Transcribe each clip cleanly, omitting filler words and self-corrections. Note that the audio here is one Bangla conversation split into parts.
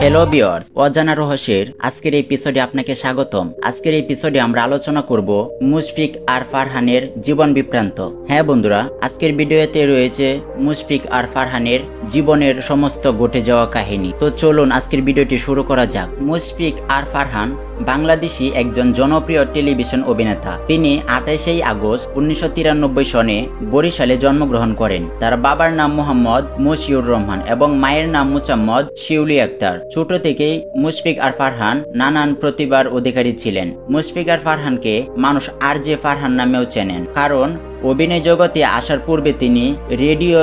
হ্যালো ভিউয়ার্স, অজানা রহস্যের আজকের এপিসোডে আপনাকে স্বাগতম। আজকের এপিসোডে আমরা আলোচনা করব মুশফিক আর ফারহানের জীবন বৃত্তান্ত। হ্যাঁ বন্ধুরা, আজকের ভিডিওতে রয়েছে মুশফিক আর ফারহানের জীবনের সমস্ত ঘটে যাওয়া কাহিনী। তো চলুন আজকের ভিডিওটি শুরু করা যাক। মুশফিক আর ফারহান বাংলাদেশি একজন জনপ্রিয় টেলিভিশন অভিনেতা। তিনি 28 আগস্ট 1993 সনে বরিশালে জন্মগ্রহণ করেন। তার বাবার নাম মোহাম্মদ মশিউর রহমান এবং মায়ের নাম মুচাম্মদ শিউলি আক্তার। ছোট থেকেই মুশফিক আর ফারহান নানান প্রতিভার অধিকারী ছিলেন। মুশফিক আর ফারহানকে মানুষ আরজে ফারহান নামেও চেনেন, কারণ অভিনয় জগতে আসার পূর্বে তিনি রেডিও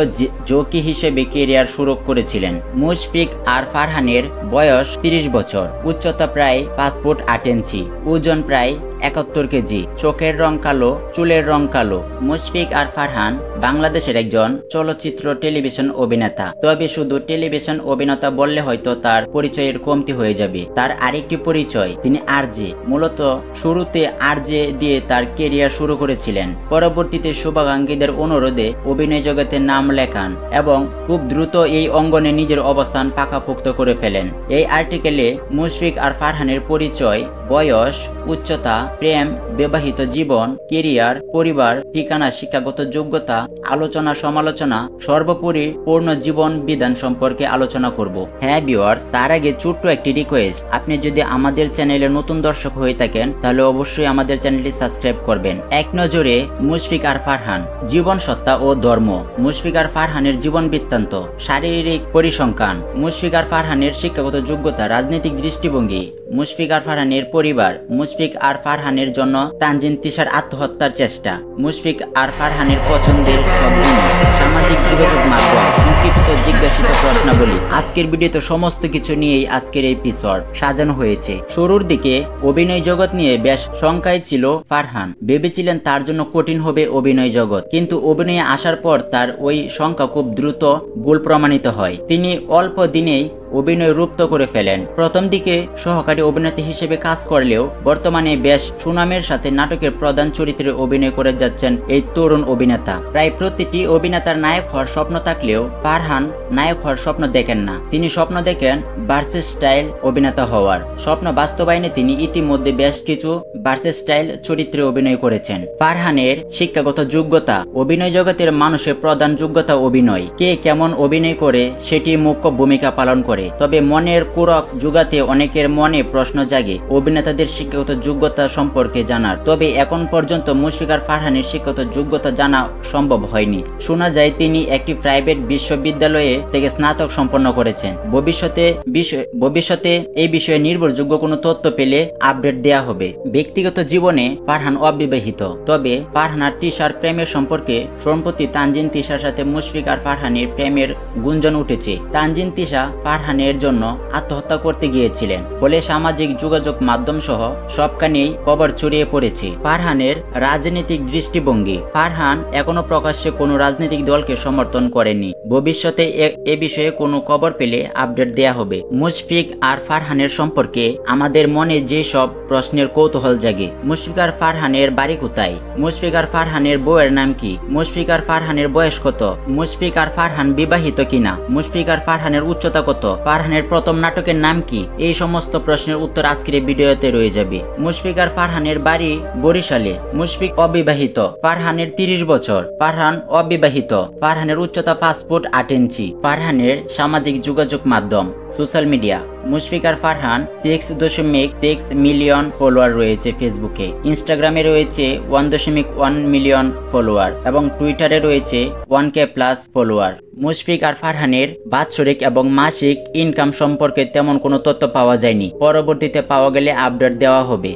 জকি হিসেবে ক্যারিয়ার শুরু করেছিলেন। মুশফিক আর ফারহানের বয়স 30 বছর, উচ্চতা প্রায় 5 ফুট 8 ইঞ্চি, ওজন প্রায় 71 কেজি, চোখের রং কালো, চুলের রং কালো। মুশফিক আর ফারহান বাংলাদেশের একজন চলচ্চিত্র টেলিভিশন অভিনেতা। তবে শুধু টেলিভিশন অভিনেতা বললে হয়তো তার পরিচয়ের কমতি হয়ে যাবে। তার আরেকটি পরিচয়, তিনি আরজে। মূলত শুরুতে আরজে দিয়ে তার ক্যারিয়ার শুরু করেছিলেন। পরবর্তীতে শুভাকাঙ্ক্ষীদের অনুরোধে অভিনয় জগতে নাম লেখান এবং খুব দ্রুত এই অঙ্গনে নিজের অবস্থান পাকাপোক্ত করে ফেলেন। এই আর্টিকেলে মুশফিক আর ফারহানের পরিচয়, বয়স, উচ্চতা, প্রেম, বিবাহিত জীবন, ক্যারিয়ার, পরিবার, ঠিকানা, শিক্ষাগত যোগ্যতা, আলোচনা সমালোচনা, সর্বোপরি পূর্ণ জীবন বিধান সম্পর্কে আলোচনা করব। হ্যাঁ ভিউয়ার্স, তার আগে ছোট্ট একটি রিকোয়েস্ট, আপনি যদি আমাদের চ্যানেলে নতুন দর্শক হয়ে থাকেন তাহলে অবশ্যই আমাদের চ্যানেলটি সাবস্ক্রাইব করবেন। এক নজরে মুশফিক আর ফারহান, জীবন সত্তা ও ধর্ম। মুশফিক আর ফারহানের জীবন বৃত্তান্ত, শারীরিক পরিসংখ্যান। মুশফিক আর ফারহানের শিক্ষাগত যোগ্যতা, রাজনৈতিক দৃষ্টিভঙ্গি। মুশফিক আর ফারহানের পরিবার। মুশফিক আর ফারহানের জন্য তানজিন তিশার আত্মহত্যার চেষ্টা। মুশফিক আর ফারহানের পছন্দের সামাজিক যোগাযোগ মাধ্যম, সংক্ষিপ্ত জিজ্ঞাসিত প্রশ্নাবলী। আজকের ভিডিওতে সমস্ত কিছু নিয়েই আজকের এই এপিসোড সাজানো হয়েছে। শুরুর দিকে অভিনয় জগৎ নিয়ে বেশ শঙ্কায় ছিল ফারহান। ভেবেছিলেন তার জন্য কঠিন হবে অভিনয় জগৎ, কিন্তু অভিনয়ে আসার পর তার ওই শঙ্কা খুব দ্রুত ভুল প্রমাণিত হয়। তিনি অল্প দিনেই অভিনয় রূপ্ত করে ফেলেন। প্রথম দিকে সহকারী অভিনেতা হিসেবে কাজ করলেও বর্তমানে বেশ সুনামের সাথে নাটকের প্রধান চরিত্রে অভিনয় করে যাচ্ছেন এই তরুণ অভিনেতা। প্রায় প্রতিটি অভিনেতার নায়ক হওয়ার স্বপ্ন থাকলেও ফারহান নায়ক হওয়ার স্বপ্ন দেখেন না। তিনি স্বপ্ন দেখেন ভার্সেটাইল অভিনেতা হওয়ার। স্বপ্ন বাস্তবায়নে তিনি ইতিমধ্যে বেশ কিছু ভার্সেটাইল চরিত্রে অভিনয় করেছেন। ফারহানের শিক্ষাগত যোগ্যতা। অভিনয় জগতের মানুষের প্রধান যোগ্যতা অভিনয়। কে কেমন অভিনয় করে সেটি মুখ্য ভূমিকা পালন করে। তবে মনের কুরক জুগাতে অনেকের মনে প্রশ্ন জাগে অভিনেতাদের শিক্ষাগত যোগ্যতা সম্পর্কে জানার। তবে এখন পর্যন্ত মুশফিক আর ফারহানের শিক্ষাগত যোগ্যতা জানা সম্ভব হয়নি। শোনা যায় তিনি একটি প্রাইভেট বিশ্ববিদ্যালয়ে থেকে স্নাতক সম্পন্ন করেছেন। ভবিষ্যতে এই বিষয়ে নির্ভরযোগ্য কোনো তথ্য পেলে আপডেট দেয়া হবে। ব্যক্তিগত জীবনে ফারহান অবিবাহিত। তবে ফারহান আর তিশার প্রেমের সম্পর্কে সম্প্রতি তানজিন তিশার সাথে মুশফিক আর ফারহানের প্রেমের গুঞ্জন উঠেছে। তানজিন তিশা ফারহানের জন্য আত্মহত্যা করতে গিয়েছিলেন বলে সামাজিক যোগাযোগ মাধ্যম সহ সবখানেই খবর ছড়িয়ে পড়েছে। ফারহানের রাজনৈতিক দৃষ্টিভঙ্গি। ফারহান এখনো প্রকাশ্যে কোনো রাজনৈতিক দলকে সমর্থন করেনি। ভবিষ্যতে এ বিষয়ে কোনো খবর পেলে আপডেট দেয়া হবে। মুশফিক আর ফারহানের সম্পর্কে আমাদের মনে যে সব প্রশ্নের কৌতূহল জাগে। মুশফিক আর ফারহানের বাড়ি কোথায়? মুশফিক আর ফারহানের বউয়ের নাম কি? মুশফিক আর ফারহানের বয়স কত? মুশফিক আর ফারহান বিবাহিত কিনা? মুশফিক আর ফারহানের উচ্চতা কত? ফারহানের প্রথম নাটকের নাম কি? এই সমস্ত প্রশ্নের উত্তর আজকের এই ভিডিওতে রয়ে যাবে। মুশফিক আর ফারহানের বাড়ি বরিশালে। মুশফিক অবিবাহিত। ফারহানের 30 বছর। ফারহান অবিবাহিত। ফারহানের উচ্চতা 5 ফুট 8 ইঞ্চি। ফারহানের সামাজিক যোগাযোগ মাধ্যম, সোশ্যাল মিডিয়া। মুশফিক আর ফারহান 6.6 মিলিয়ন ফলোয়ার রয়েছে ফেসবুকে। ইনস্টাগ্রামে রয়েছে 1.1 মিলিয়ন ফলোয়ার এবং টুইটারে রয়েছে 1K প্লাস ফলোয়ার। মুশফিক আর ফারহানের বাৎসরিক এবং মাসিক ইনকাম সম্পর্কে তেমন কোনো তথ্য পাওয়া যায়নি। পরবর্তীতে পাওয়া গেলে আপডেট দেওয়া হবে।